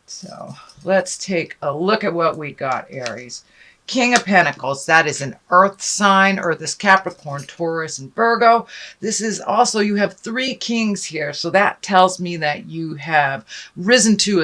So let's take a look at what we got, Aries. King of Pentacles, that is an earth sign. Earth is Capricorn, Taurus, and Virgo. This is also, you have 3 kings here. So that tells me that you have risen to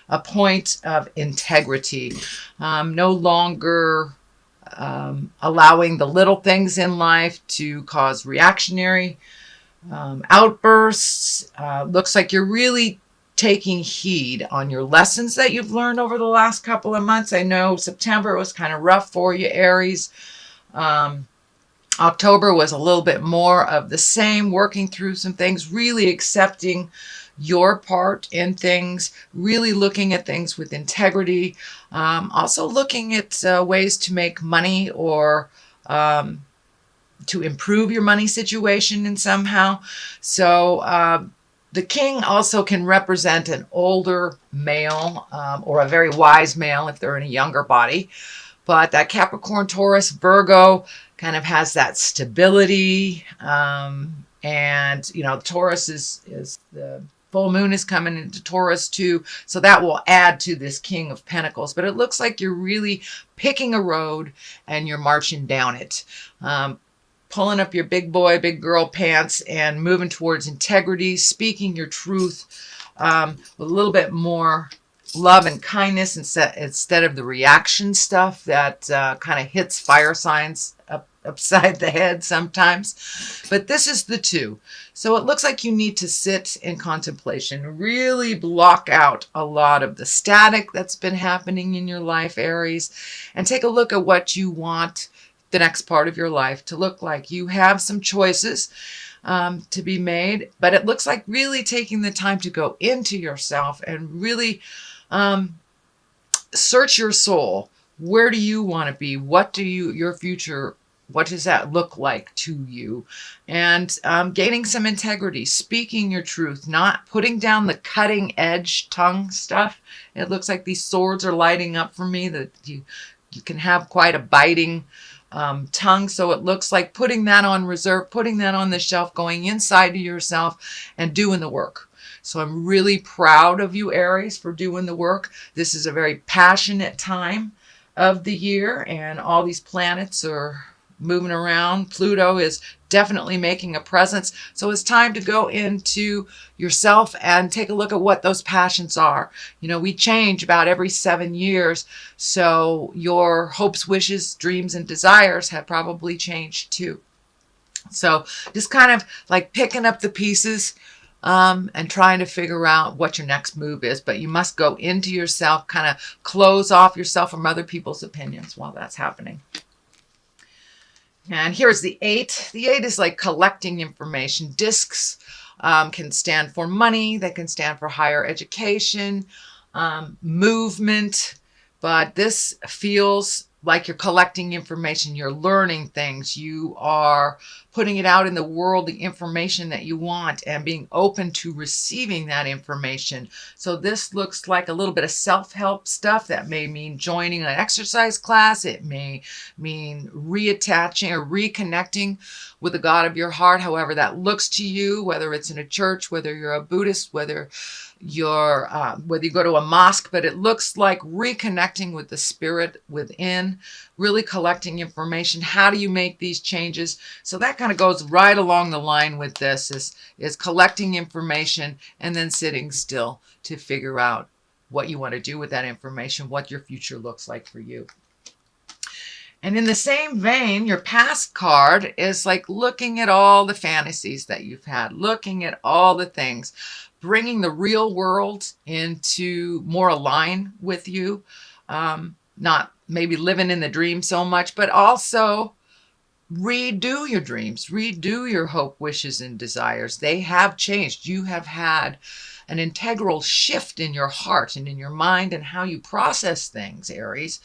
a point of integrity. No longer allowing the little things in life to cause reactionary outbursts. Looks like you're really taking heed on your lessons that you've learned over the last couple of months. I know September was kind of rough for you, Aries. October was a little bit more of the same, working through some things, really accepting your part in things, really looking at things with integrity, also looking at ways to make money or to improve your money situation in somehow. So the king also can represent an older male or a very wise male if they're in a younger body. But that Capricorn, Taurus, Virgo kind of has that stability. And, you know, Taurus is the full moon is coming into Taurus too. So that will add to this King of Pentacles. But it looks like you're really picking a road and you're marching down it. Pulling up your big boy, big girl pants and moving towards integrity, speaking your truth with a little bit more love and kindness instead of the reaction stuff that kind of hits fire signs upside the head sometimes. But this is the 2. So it looks like you need to sit in contemplation, really block out a lot of the static that's been happening in your life, Aries, and take a look at what you want the next part of your life to look like. You have some choices to be made, but it looks like really taking the time to go into yourself and really search your soul. Where do you want to be? What do your future, what does that look like to you? And gaining some integrity, speaking your truth, not putting down the cutting edge tongue stuff. It looks like these swords are lighting up for me, that you can have quite a biting tongue. So it looks like putting that on reserve, putting that on the shelf, going inside to yourself and doing the work. So I'm really proud of you, Aries, for doing the work. This is a very passionate time of the year, and all these planets are moving around. Pluto is definitely making a presence. So it's time to go into yourself and take a look at what those passions are. You know, we change about every 7 years. So your hopes, wishes, dreams, and desires have probably changed too. So just kind of like picking up the pieces and trying to figure out what your next move is. But you must go into yourself, kind of close off yourself from other people's opinions while that's happening. And here's the 8. The 8 is like collecting information. Discs can stand for money. They can stand for higher education, movement. But this feels like you're collecting information. You're learning things. You are putting it out in the world, the information that you want, and being open to receiving that information. So this looks like a little bit of self-help stuff. That may mean joining an exercise class. It may mean reattaching or reconnecting with the God of your heart, however that looks to you, whether it's in a church, whether you're a Buddhist, whether you go to a mosque. But it looks like reconnecting with the spirit within, really collecting information. How do you make these changes? So that kind of goes right along the line with this, is collecting information and then sitting still to figure out what you want to do with that information, what your future looks like for you. And in the same vein, your past card is like looking at all the fantasies that you've had, looking at all the things, bringing the real world into more align with you, not maybe living in the dream so much, but also redo your dreams, redo your hope, wishes, and desires. They have changed. You have had an integral shift in your heart and in your mind and how you process things, Aries.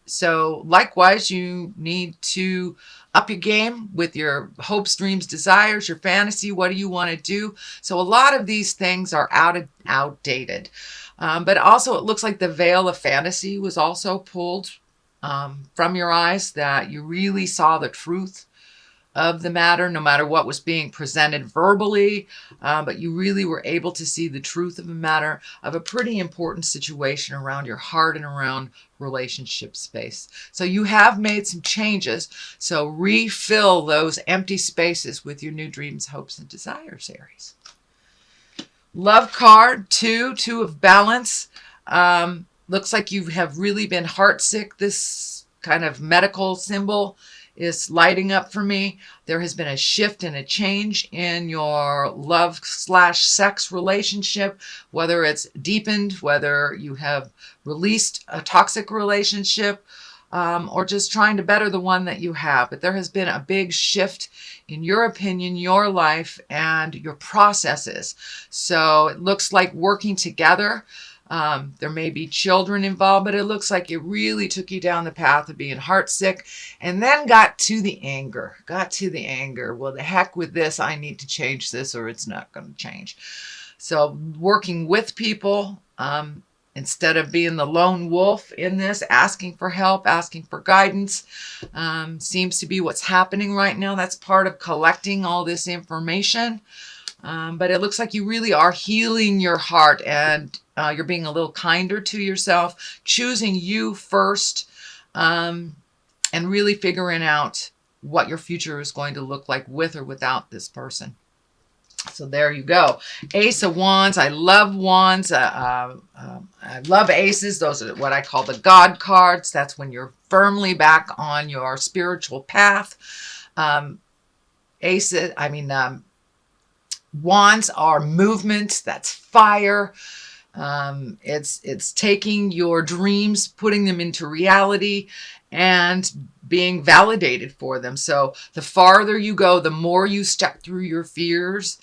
So likewise, you need to up your game with your hopes, dreams, desires, your fantasy. What do you want to do? So a lot of these things are outdated. But also it looks like the veil of fantasy was also pulled from your eyes, that you really saw the truth of the matter, no matter what was being presented verbally, but you really were able to see the truth of the matter of a pretty important situation around your heart and around relationship space. So you have made some changes. So refill those empty spaces with your new dreams, hopes, and desires, Aries. Love card, two of balance. Looks like you have really been heartsick. This kind of medical symbol is lighting up for me. There has been a shift and a change in your love/sex relationship, whether it's deepened, whether you have released a toxic relationship, or just trying to better the one that you have. But there has been a big shift in your opinion, your life, and your processes. So it looks like working together. There may be children involved, but it looks like it really took you down the path of being heartsick and then got to the anger. Well, the heck with this. I need to change this or it's not going to change. So working with people, instead of being the lone wolf in this, asking for help, asking for guidance, seems to be what's happening right now. That's part of collecting all this information. But it looks like you really are healing your heart, and you're being a little kinder to yourself, choosing you first, and really figuring out what your future is going to look like with or without this person. So there you go. Ace of Wands. I love wands. I love aces. Those are what I call the God cards. That's when you're firmly back on your spiritual path. Wands are movement. That's fire. It's taking your dreams, putting them into reality, and being validated for them. So the farther you go, the more you step through your fears,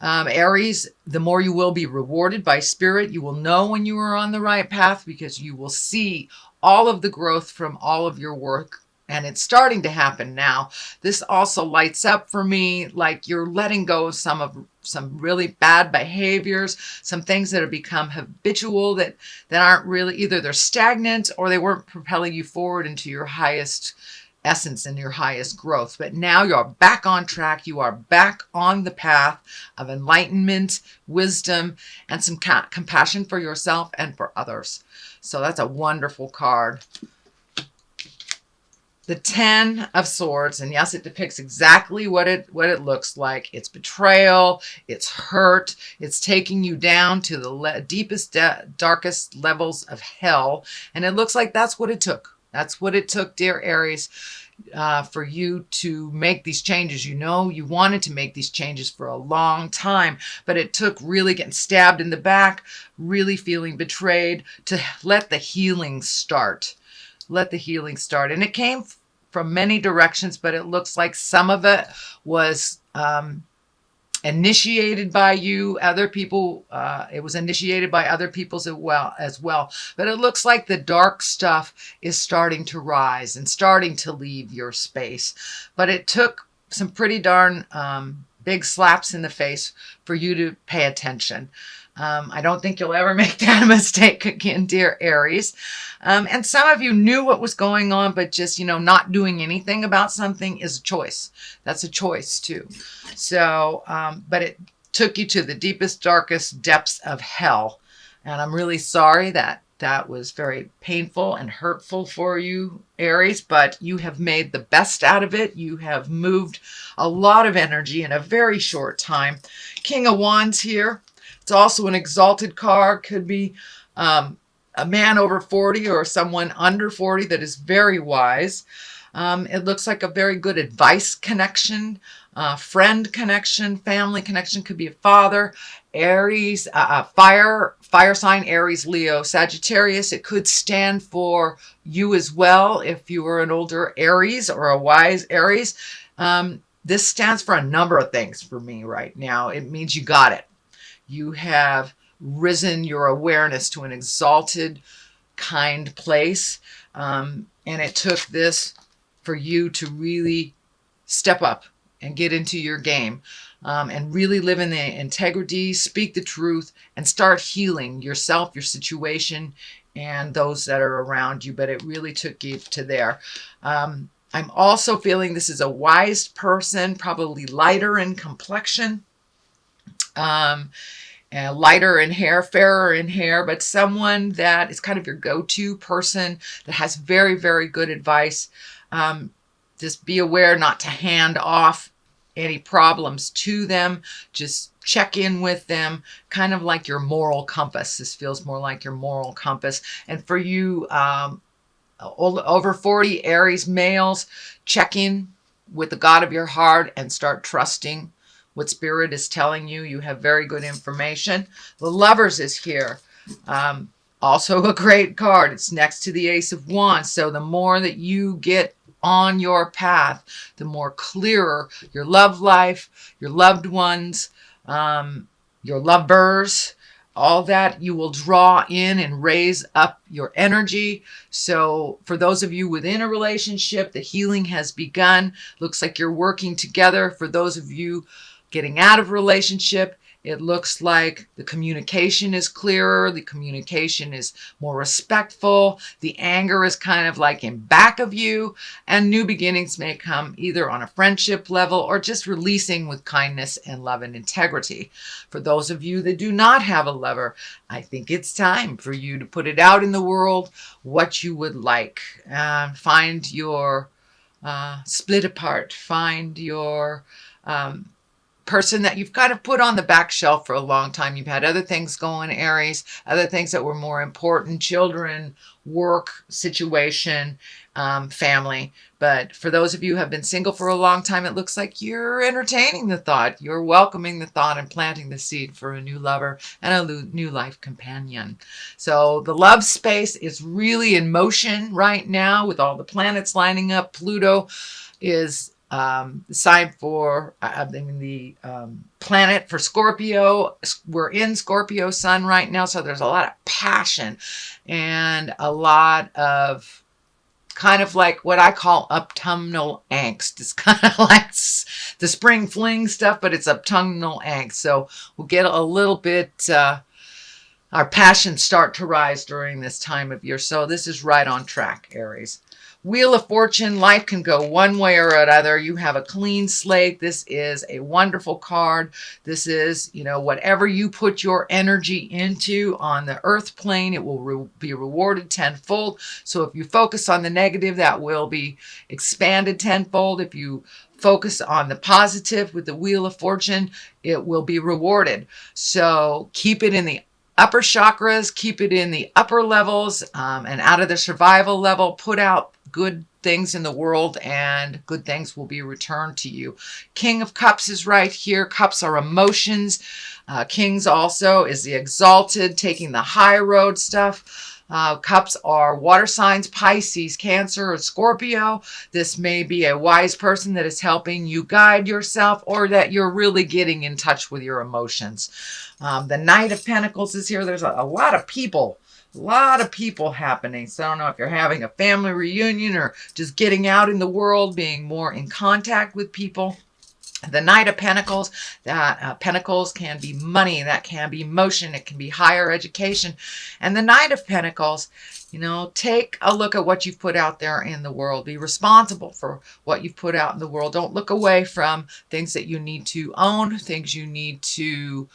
Aries, the more you will be rewarded by spirit. You will know when you are on the right path because you will see all of the growth from all of your work. And it's starting to happen now. This also lights up for me like you're letting go of some really bad behaviors, some things that have become habitual that aren't really, either they're stagnant or they weren't propelling you forward into your highest essence and your highest growth. But now you're back on track. You are back on the path of enlightenment, wisdom, and some compassion for yourself and for others. So that's a wonderful card. The 10 of Swords, and yes, it depicts exactly what it looks like. It's betrayal, it's hurt, it's taking you down to the deepest, darkest levels of hell, and it looks like that's what it took. That's what it took, dear Aries, for you to make these changes. You know, you wanted to make these changes for a long time, but it took really getting stabbed in the back, really feeling betrayed to let the healing start. Let the healing start. And it came from many directions, but it looks like some of it was initiated by you, other people. It was initiated by other people as well. But it looks like the dark stuff is starting to rise and starting to leave your space. But it took some pretty darn big slaps in the face for you to pay attention. I don't think you'll ever make that mistake again, dear Aries. And some of you knew what was going on, but just, not doing anything about something is a choice. That's a choice too. So, but it took you to the deepest, darkest depths of hell. And I'm really sorry that was very painful and hurtful for you, Aries, but you have made the best out of it. You have moved a lot of energy in a very short time. King of Wands here. It's also an exalted card. Could be a man over 40 or someone under 40 that is very wise. It looks like a very good advice connection, friend connection, family connection. Could be a father, Aries, fire sign, Aries, Leo, Sagittarius. It could stand for you as well if you were an older Aries or a wise Aries. This stands for a number of things for me right now. It means you got it. You have risen your awareness to an exalted, kind place. And it took this for you to really step up and get into your game and really live in the integrity, speak the truth, and start healing yourself, your situation, and those that are around you. But it really took you to there. I'm also feeling this is a wise person, probably lighter in complexion, lighter in hair, fairer in hair, but someone that is kind of your go-to person that has very, very good advice. Just be aware not to hand off any problems to them. Just check in with them, kind of like your moral compass. This feels more like your moral compass. And for you, over 40 Aries males, check in with the God of your heart and start trusting what Spirit is telling you. You have very good information. The Lovers is here. Also a great card. It's next to the Ace of Wands. So the more that you get on your path, the more clearer your love life, your loved ones, your lovers, all that you will draw in and raise up your energy. So for those of you within a relationship, the healing has begun. Looks like you're working together. For those of you getting out of relationship, it looks like the communication is clearer. The communication is more respectful. The anger is kind of like in back of you, and new beginnings may come either on a friendship level or just releasing with kindness and love and integrity. For those of you that do not have a lover, I think it's time for you to put it out in the world what you would like. Find your split apart. Find your person that you've kind of put on the back shelf for a long time. You've had other things going, Aries, other things that were more important, children, work, situation, family. But for those of you who have been single for a long time, it looks like you're entertaining the thought. You're welcoming the thought and planting the seed for a new lover and a new life companion. So the love space is really in motion right now with all the planets lining up. Pluto is the sign for, the planet for Scorpio. We're in Scorpio sun right now, so there's a lot of passion and a lot of kind of like what I call autumnal angst. It's kind of like the spring fling stuff, but it's autumnal angst. So we'll get a little bit, our passions start to rise during this time of year. So this is right on track, Aries. Wheel of Fortune, life can go one way or another. You have a clean slate. This is a wonderful card. This is, whatever you put your energy into on the earth plane, it will be rewarded tenfold. So if you focus on the negative, that will be expanded tenfold. If you focus on the positive with the Wheel of Fortune, it will be rewarded. So keep it in the upper chakras, keep it in the upper levels, and out of the survival level, put out good things in the world and good things will be returned to you. King of Cups is right here. Cups are emotions. Kings also is the exalted, taking the high road stuff. Cups are water signs, Pisces, Cancer, or Scorpio. This may be a wise person that is helping you guide yourself, or that you're really getting in touch with your emotions. The Knight of Pentacles is here. There's a lot of people. A lot of people happening. So I don't know if you're having a family reunion or just getting out in the world, being more in contact with people. The Knight of Pentacles, that Pentacles can be money, that can be motion, it can be higher education. And the Knight of Pentacles, take a look at what you've put out there in the world. Be responsible for what you've put out in the world. Don't look away from things that you need to own, things you need to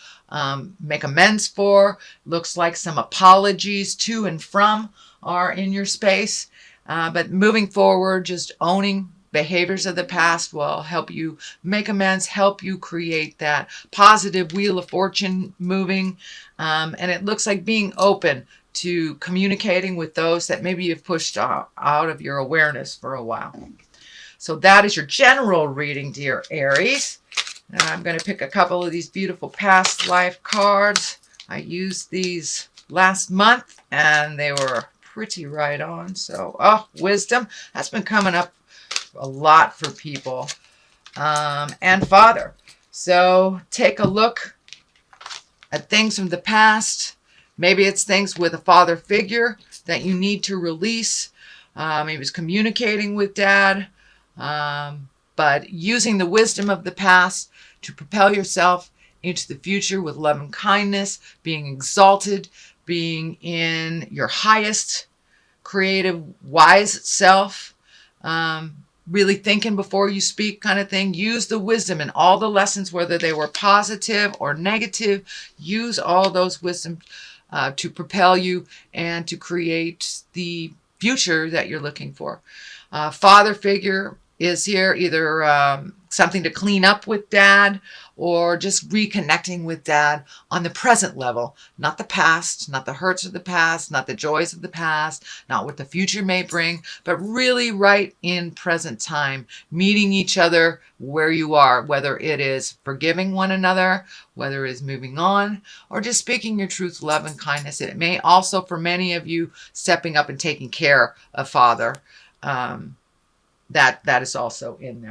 make amends for. Looks like some apologies to and from are in your space. But moving forward, just owning behaviors of the past will help you make amends, help you create that positive Wheel of Fortune moving. And it looks like being open to communicating with those that maybe you've pushed out of your awareness for a while. So that is your general reading, dear Aries. And I'm going to pick a couple of these beautiful past life cards. I used these last month and they were pretty right on. So, wisdom. That's been coming up a lot for people. And Father. So take a look at things from the past. Maybe it's things with a father figure that you need to release. Maybe it's communicating with Dad. But using the wisdom of the past to propel yourself into the future with love and kindness, being exalted, being in your highest creative, wise self. really thinking before you speak kind of thing. Use the wisdom in all the lessons, whether they were positive or negative. Use all those wisdom to propel you and to create the future that you're looking for. Father figure is here, either something to clean up with dad or just reconnecting with dad on the present level, not the past, not the hurts of the past, not the joys of the past, not what the future may bring, but really right in present time, meeting each other where you are, whether it is forgiving one another, whether it is moving on, or just speaking your truth, love, and kindness. It may also, for many of you, stepping up and taking care of father. That is also in there.